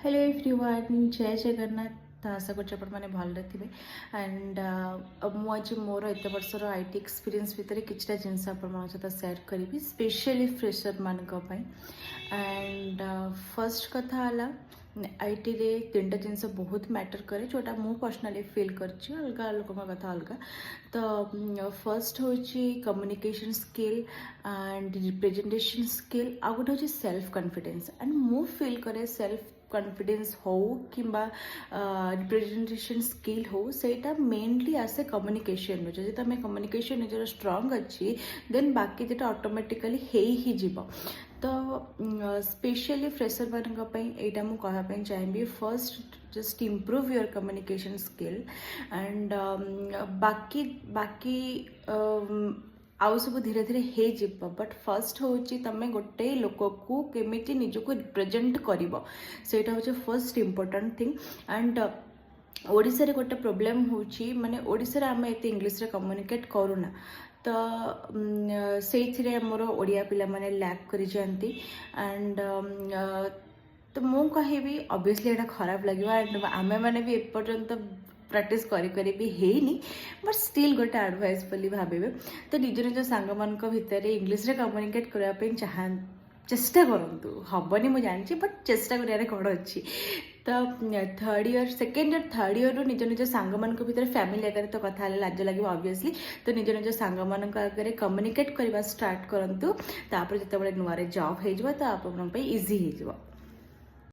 Hello everyone जय जगन्नाथ। तो आशा कर मैंने भल थे एंड मुझे मोर एत वर्षर आईटी एक्सपीरियंस भितर किछटा जिनस सहित सेयार करी स्पेशली फ्रेशर मानक एंड फर्स्ट कथा है आईटी रे तीन जिनस बहुत मैटर करे जोटा मु पर्सनाली फील करछि अलग लोक कथा अलग। तो फर्स्ट हूँ communication skill and representation skill आ गोटे हूँ सेल्फ कॉन्फिडेंस एंड मु फील करे सेल्फ कॉन्फिडेंस हो कि रिप्रेजेंटेशन स्किल हो सेटा मेनली आसे कम्युनिकेशन जो तुम कम्युनिकेशन निजर स्ट्रांग अच्छी देन बाकी जेटा ऑटोमेटिकली ही जीव। तो स्पेशली फ्रेशर मानक मु कहवाई चाहिए first just improve your communication skill and बाकी बाकी आउ सब धीरे धीरे हे जीव बट फर्स्ट हूँ तुम गोटे लोक को केमिति निजको रिप्रेजेंट कर सेटा हूँ first important thing. And Odisha रे गोटे प्रोब्लेम होची माने ओडिशा रे आमे एते इंग्लिश रे कम्युनिकेट करूना तो से मोर ओडिया पिला माने लैक करी जानती एंड तो मु कहिबी ऑब्वियसली एटा खराब लगे एंड आमे माने भी एपर्यंत प्रैक्टिस करी भी हेनी बट स्टिल गोटे एडवाइस बोली भावे तो निज निज सांग मान भितर इंग्लिश रे कम्युनिकेट करने चाह चेष्टा करूँ हेनी मुझे जानी बट चेष्टा कर कौन अच्छी। तो third year second year third year निज निज सांग मान भितर फैमिली आगे तो कथा लाज लगे ऑब्वियसली तो निज निज सांग मान आगे कम्युनिकेट करवा स्टार्ट करूँ तापर जिते नुआ जॉब हो तो आप इजी हो।